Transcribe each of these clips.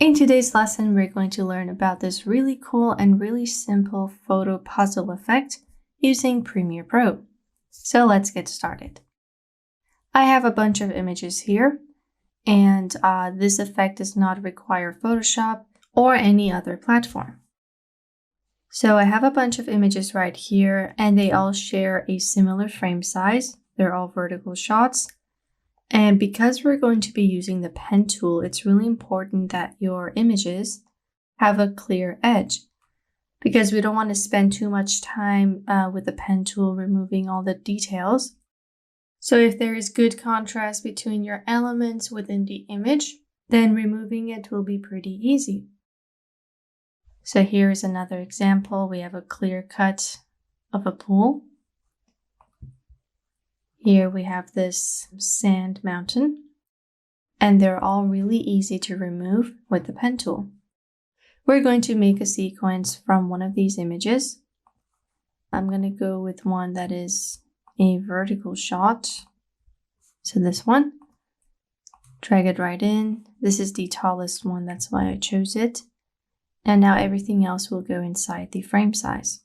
In today's lesson, we're going to learn about this really cool and really simple photo puzzle effect using Premiere Pro. So let's get started. I have a bunch of images here, and this effect does not require Photoshop or any other platform. So I have a bunch of images right here, and they all share a similar frame size. They're all vertical shots. And because we're going to be using the pen tool, it's really important that your images have a clear edge because we don't want to spend too much time with the pen tool removing all the details. So if there is good contrast between your elements within the image, then removing it will be pretty easy. So here is another example. We have a clear cut of a pool. Here we have this sand mountain, and they're all really easy to remove with the pen tool. We're going to make a sequence from one of these images. I'm going to go with one that is a vertical shot. So this one, drag it right in. This is the tallest one, that's why I chose it. And now everything else will go inside the frame size.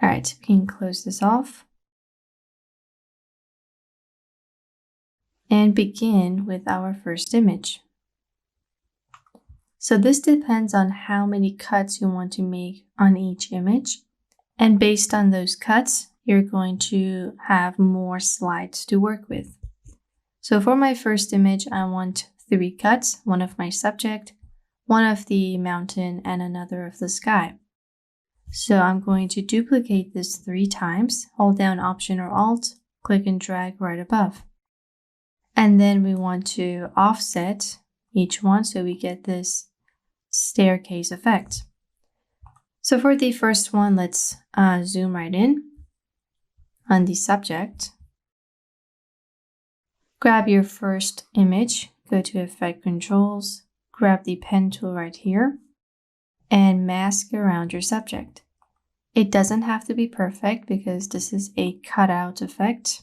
All right, we can close this off. And begin with our first image. So this depends on how many cuts you want to make on each image. And based on those cuts, you're going to have more slides to work with. So for my first image, I want 3 cuts, one of my subject, one of the mountain, and another of the sky. So I'm going to duplicate this 3 times, hold down Option or Alt, click and drag right above. And then we want to offset each one so we get this staircase effect. So for the first one, let's zoom right in on the subject. Grab your first image, go to Effect Controls, grab the pen tool right here, and mask around your subject. It doesn't have to be perfect because this is a cutout effect.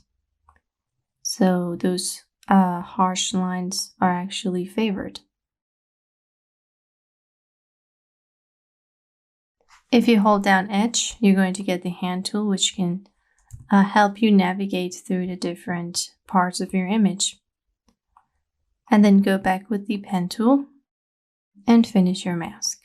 So those harsh lines are actually favored. If you hold down Edge, you're going to get the hand tool, which can help you navigate through the different parts of your image. And then go back with the pen tool and finish your mask.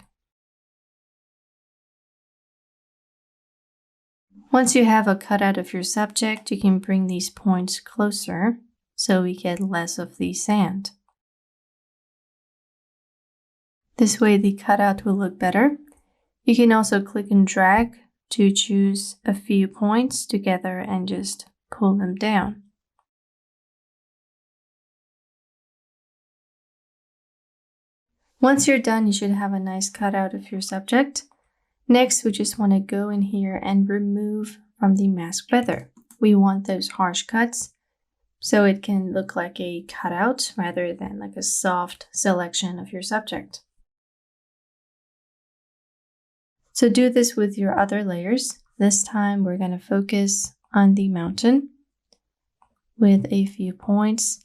Once you have a cutout of your subject, you can bring these points closer so we get less of the sand. This way the cutout will look better. You can also click and drag to choose a few points together and just pull them down. Once you're done, you should have a nice cutout of your subject. Next, we just want to go in here and remove from the mask feather. We want those harsh cuts, so it can look like a cutout rather than like a soft selection of your subject. So do this with your other layers. This time we're going to focus on the mountain with a few points.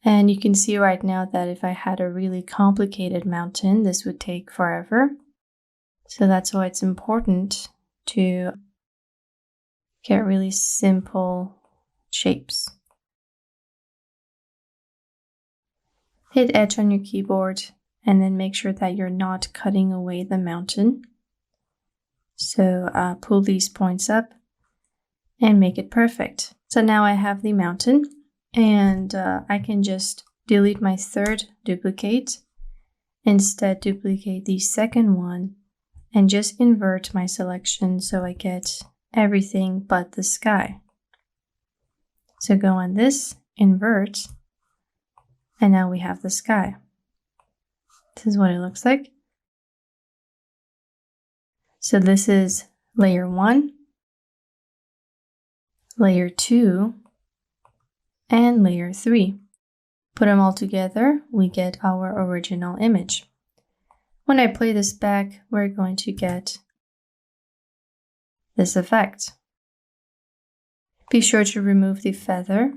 And you can see right now that if I had a really complicated mountain, this would take forever. So that's why it's important to get really simple shapes. Hit Edge on your keyboard and then make sure that you're not cutting away the mountain. So pull these points up and make it perfect. So now I have the mountain, and I can just delete my third duplicate. Instead, duplicate the second one and just invert my selection so I get everything but the sky. So go on this, invert, and now we have the sky. This is what it looks like. So this is layer 1, layer 2, and layer 3. Put them all together, we get our original image. When I play this back, we're going to get this effect. Be sure to remove the feather,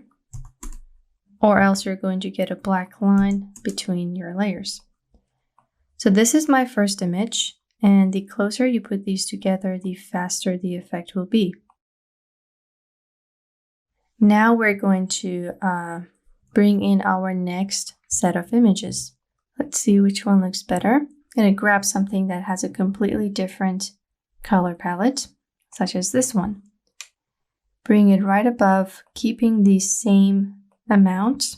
or else you're going to get a black line between your layers. So this is my first image, and the closer you put these together, the faster the effect will be. Now we're going to bring in our next set of images. Let's see which one looks better. I'm going to grab something that has a completely different color palette, such as this one. Bring it right above, keeping the same amount.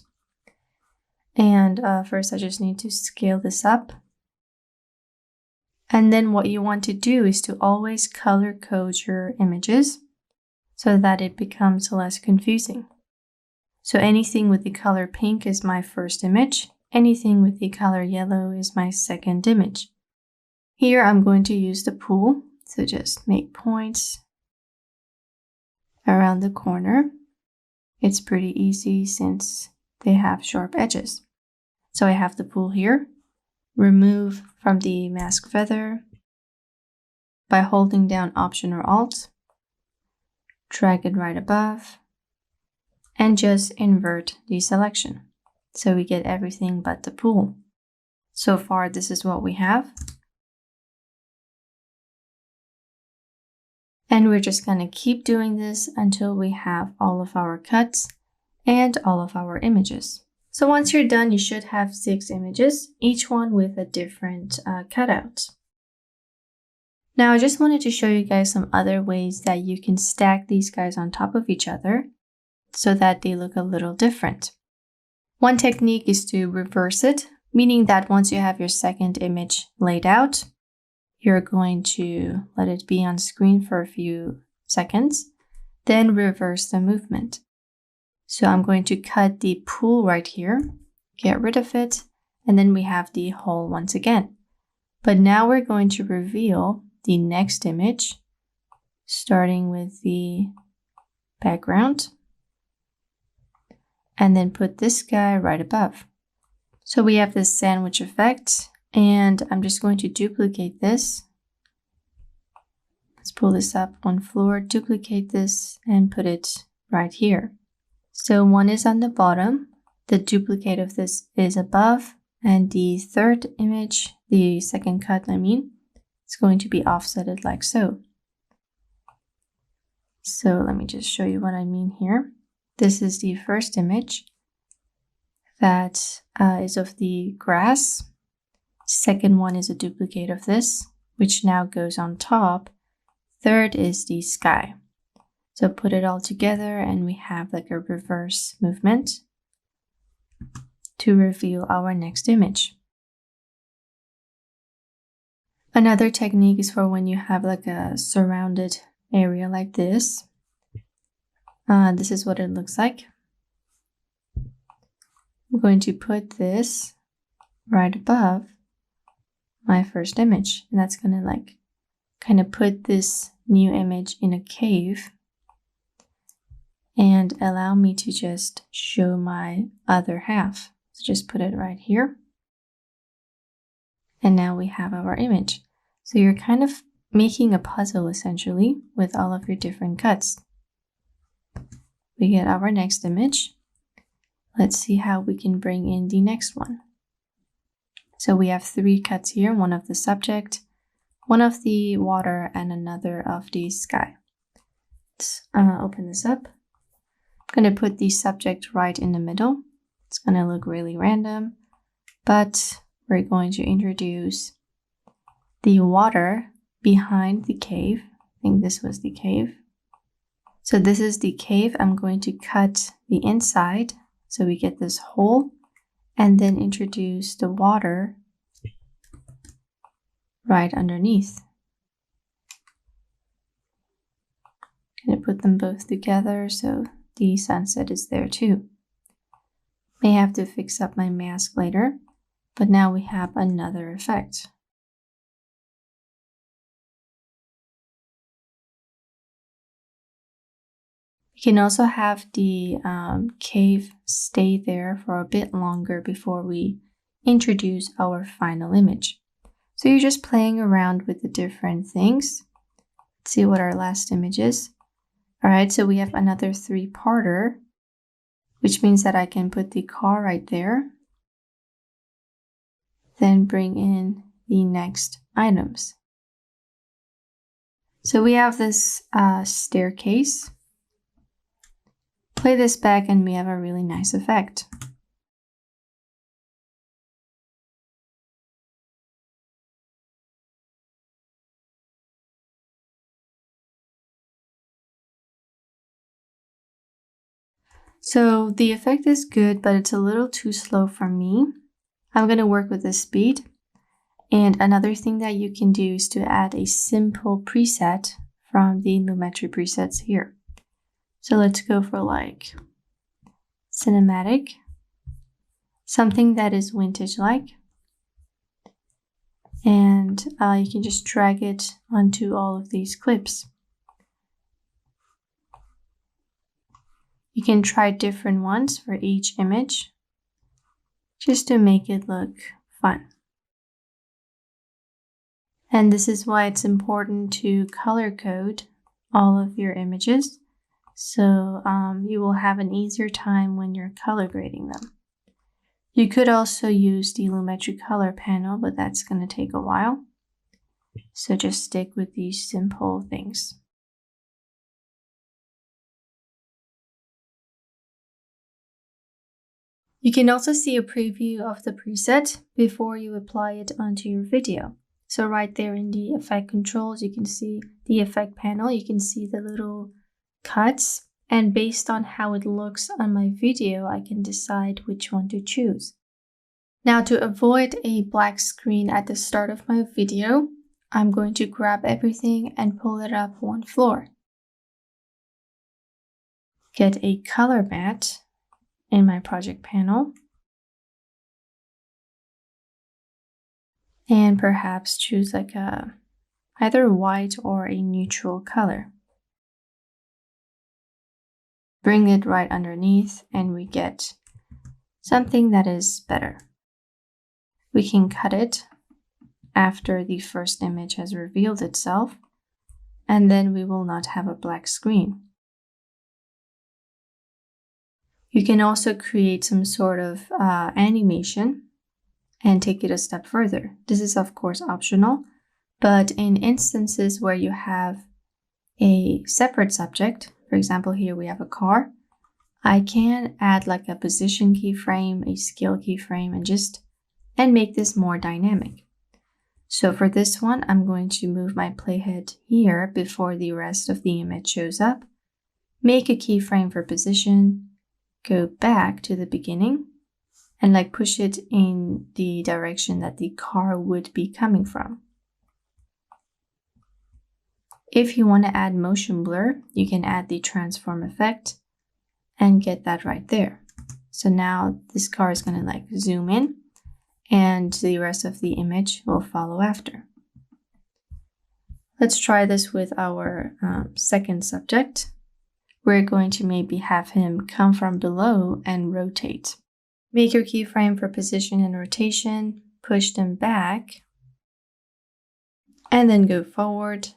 And first I just need to scale this up. And then what you want to do is to always color code your images so that it becomes less confusing. So anything with the color pink is my first image. Anything with the color yellow is my second image. Here I'm going to use the pool. So just make points around the corner. It's pretty easy since they have sharp edges. So I have the pool here. Remove from the mask feather by holding down Option or Alt. Drag it right above and just invert the selection. So we get everything but the pool. So far, this is what we have. And we're just going to keep doing this until we have all of our cuts and all of our images. So once you're done, you should have 6 images, each one with a different cutout. Now I just wanted to show you guys some other ways that you can stack these guys on top of each other so that they look a little different. One technique is to reverse it, meaning that once you have your second image laid out, you're going to let it be on screen for a few seconds, then reverse the movement. So I'm going to cut the pool right here, get rid of it, and then we have the hole once again. But now we're going to reveal the next image, starting with the background, and then put this guy right above. So we have this sandwich effect, and I'm just going to duplicate this. Let's pull this up one floor, duplicate this, and put it right here. So one is on the bottom, the duplicate of this is above, and the third image, the second cut it's going to be offsetted like so. So let me just show you what I mean here. This is the first image that is of the grass. Second one is a duplicate of this, which now goes on top. Third is the sky. So put it all together and we have like a reverse movement to reveal our next image. Another technique is for when you have like a surrounded area like this. This is what it looks like. I'm going to put this right above my first image, and that's going to like kind of put this new image in a cave and allow me to just show my other half. So just put it right here. And now we have our image. So you're kind of making a puzzle essentially with all of your different cuts. We get our next image. Let's see how we can bring in the next one. So we have 3 cuts here, one of the subject, one of the water, and another of the sky. Let's open this up. I'm going to put the subject right in the middle. It's going to look really random, but we're going to introduce the water behind the cave. I think this was the cave. So this is the cave. I'm going to cut the inside so we get this hole, and then introduce the water right underneath. I'm going to put them both together so the sunset is there too. May have to fix up my mask later, but now we have another effect. You can also have the cave stay there for a bit longer before we introduce our final image. So you're just playing around with the different things. Let's see what our last image is. All right, so we have another 3-parter, which means that I can put the car right there. Then bring in the next items. So we have this staircase. Play this back and we have a really nice effect. So the effect is good, but it's a little too slow for me. I'm going to work with the speed. And another thing that you can do is to add a simple preset from the Lumetri presets here. So let's go for like cinematic, something that is vintage-like. And you can just drag it onto all of these clips. You can try different ones for each image just to make it look fun. And this is why it's important to color code all of your images, so you will have an easier time when you're color grading them. You could also use the Lumetri color panel, but that's going to take a while. So just stick with these simple things. You can also see a preview of the preset before you apply it onto your video. So right there in the effect controls, you can see the effect panel, you can see the little cuts, and based on how it looks on my video, I can decide which one to choose. Now to avoid a black screen at the start of my video, I'm going to grab everything and pull it up one floor. Get a color matte in my project panel. And perhaps choose like either white or a neutral color. Bring it right underneath and we get something that is better. We can cut it after the first image has revealed itself, and then we will not have a black screen. You can also create some sort of animation and take it a step further. This is of course optional, but in instances where you have a separate subject, for example here we have a car, I can add like a position keyframe, a scale keyframe, and make this more dynamic. So for this one, I'm going to move my playhead here before the rest of the image shows up, make a keyframe for position, go back to the beginning, and like push it in the direction that the car would be coming from. If you want to add motion blur, you can add the transform effect and get that right there. So now this car is going to like zoom in and the rest of the image will follow after. Let's try this with our second subject. We're going to maybe have him come from below and rotate. Make your keyframe for position and rotation, push them back, and then go forward.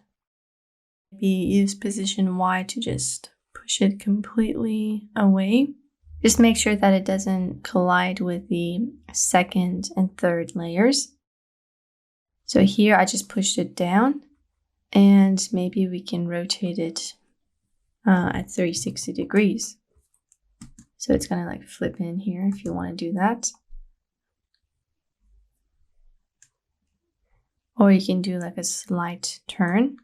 Maybe use position Y to just push it completely away. Just make sure that it doesn't collide with the second and third layers. So here I just pushed it down, and maybe we can rotate it at 360 degrees. So it's gonna like flip in here if you want to do that. Or you can do like a slight turn.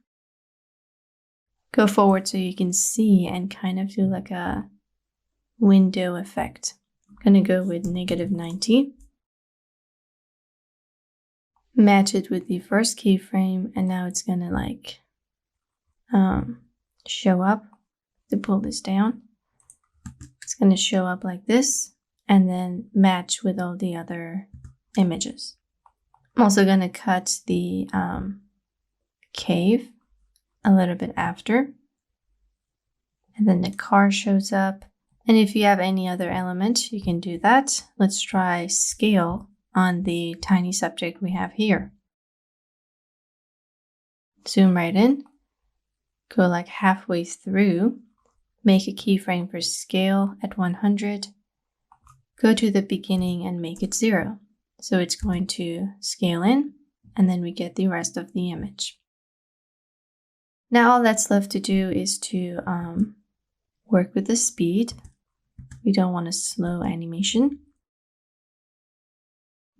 Go forward so you can see and kind of do like a window effect. I'm gonna go with -90. Match it with the first keyframe, and now it's gonna like show up. To pull this down, it's gonna show up like this, and then match with all the other images. I'm also gonna cut the cave a little bit after, and then the car shows up. And if you have any other element, you can do that. Let's try scale on the tiny subject we have here. Zoom right in, go like halfway through, make a keyframe for scale at 100, go to the beginning and make it 0. So it's going to scale in and then we get the rest of the image. Now all that's left to do is to work with the speed. We don't want a slow animation.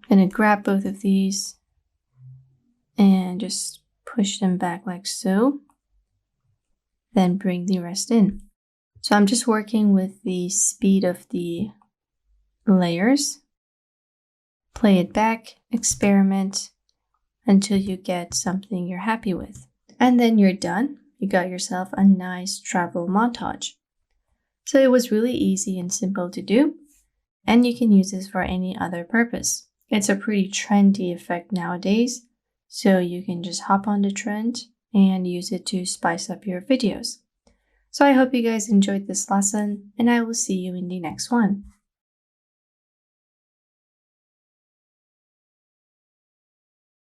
I'm going to grab both of these and just push them back like so. Then bring the rest in. So I'm just working with the speed of the layers. Play it back, experiment until you get something you're happy with. And then you're done. You got yourself a nice travel montage. So it was really easy and simple to do, and you can use this for any other purpose. It's a pretty trendy effect nowadays, so you can just hop on the trend and use it to spice up your videos. So I hope you guys enjoyed this lesson, and I will see you in the next one.